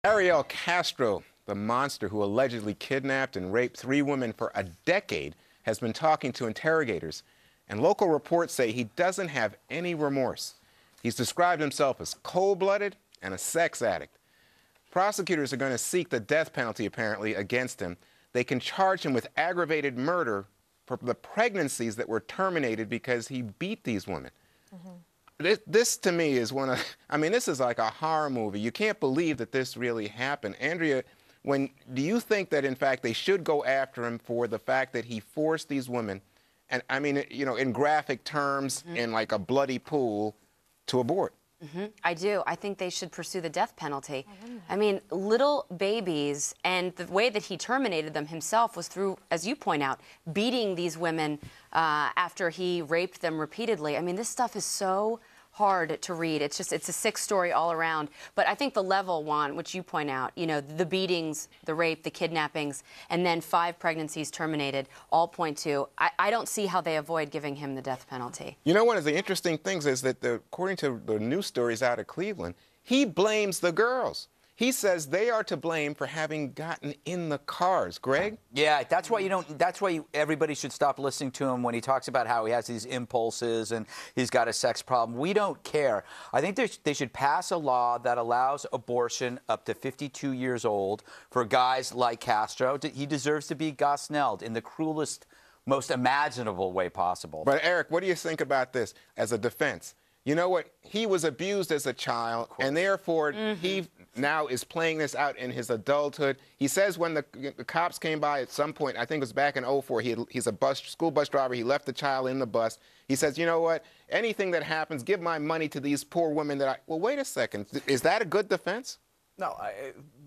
Ariel Castro, the monster who allegedly kidnapped and raped 3 women for a decade, has been talking to interrogators, and local reports say he doesn't have any remorse. He's described himself as cold-blooded and a sex addict. Prosecutors are going to seek the death penalty, apparently, against him. They can charge him with aggravated murder for the pregnancies that were terminated because he beat these women. This to me is one of, I mean, this is like a horror movie. You can't believe that this really happened. Andrea, do you think that, in fact, they should go after him for the fact that he forced these women, and I mean, you know, in graphic terms, in like a bloody pool, to abort? I do. I think they should pursue the death penalty. I mean, little babies, and the way that he terminated them himself was through, as you point out, beating these women after he raped them repeatedly. I mean, this stuff is so hard to read. It's a sick story all around. But I think the level, Juan, which you point out, you know, the beatings, the rape, the kidnappings, and then 5 pregnancies terminated, all point to, I don't see how they avoid giving him the death penalty. You know, one of the interesting things is that, according to the news stories out of Cleveland, he blames the girls. He says they are to blame for having gotten in the cars. Greg? Yeah, that's why everybody should stop listening to him when he talks about how he has these impulses and he's got a sex problem. We don't care. I think they should pass a law that allows abortion up to 52 years old for guys like Castro. He deserves to be gosnelled in the cruelest, most imaginable way possible. But Eric, what do you think about this as a defense? You know what? He was abused as a child, and therefore he now is playing this out in his adulthood. He says when the cops came by at some point, I think it was back in '04, he's a school bus driver. He left the child in the bus. He says, you know what? Anything that happens, give my money to these poor women that I... Well, wait a second. Is that a good defense? No.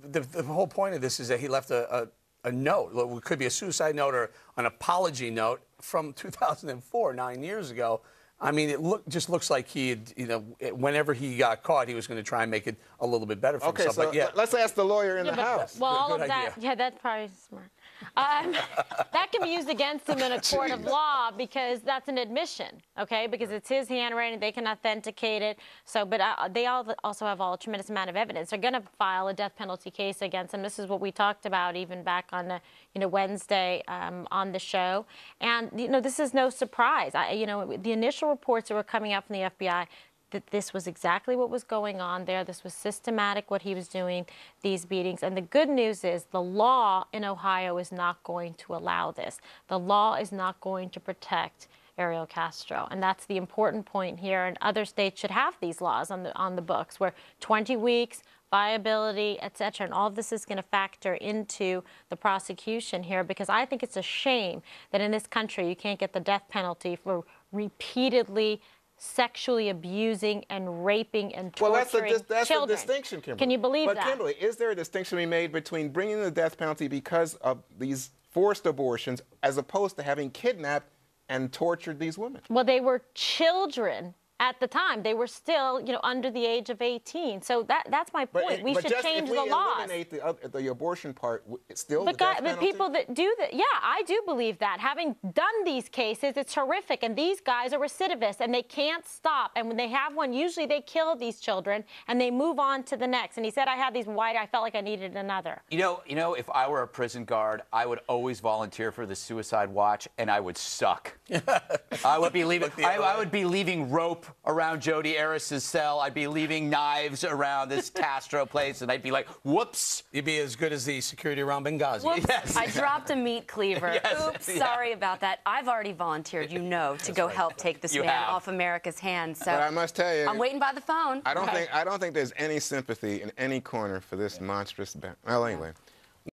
The whole point of this is that he left a note. It could be a suicide note or an apology note from 2004, 9 years ago. I mean, it just looks like he had, you know, whenever he got caught, he was going to try and make it a little bit better for himself. So but yeah. let's ask the lawyer in the house. Well, all Good of that, idea. yeah, that's probably smart. That can be used against him in a court of law because that's an admission, okay? Because it's his handwriting, they can authenticate it. So, but they also have a tremendous amount of evidence. They're going to file a death penalty case against him. This is what we talked about even back on, Wednesday on the show. And this is no surprise. The initial reports that were coming out from the FBI, that this was exactly what was going on there. This was systematic, what he was doing, these beatings. And the good news is the law in Ohio is not going to allow this. The law is not going to protect Ariel Castro. And that's the important point here. And other states should have these laws on the books where 20 weeks, viability, etc. And all of this is going to factor into the prosecution here, because I think it's a shame that in this country you can't get the death penalty for repeatedly sexually abusing and raping and torturing that's children. The distinction, Kimberly. Can you believe that? But Kimberly, is there a distinction to be made between bringing the death penalty because of these forced abortions as opposed to having kidnapped and tortured these women? Well, they were children at the time. They were still, under the age of 18. So that's my point. We should change the laws. Eliminate the abortion part, still but the death penalty? But people that do that, yeah, I do believe that. Having done these cases, it's horrific. And these guys are recidivists, and they can't stop. And when they have one, usually they kill these children, and they move on to the next. And he said, I had these white, I felt like I needed another. You know, if I were a prison guard, I would always volunteer for the suicide watch, and I would suck. I would be leaving rope around Jodi Arias' cell. I'd be leaving knives around this Castro place, and I'd be like, whoops. You'd be as good as the security around Benghazi. Whoops, yes. I dropped a meat cleaver. Yes. Oops, sorry about that. I've already volunteered, to go help take this man off America's hands. So but I must tell you, I'm waiting by the phone. I don't think there's any sympathy in any corner for this monstrous. Well, anyway.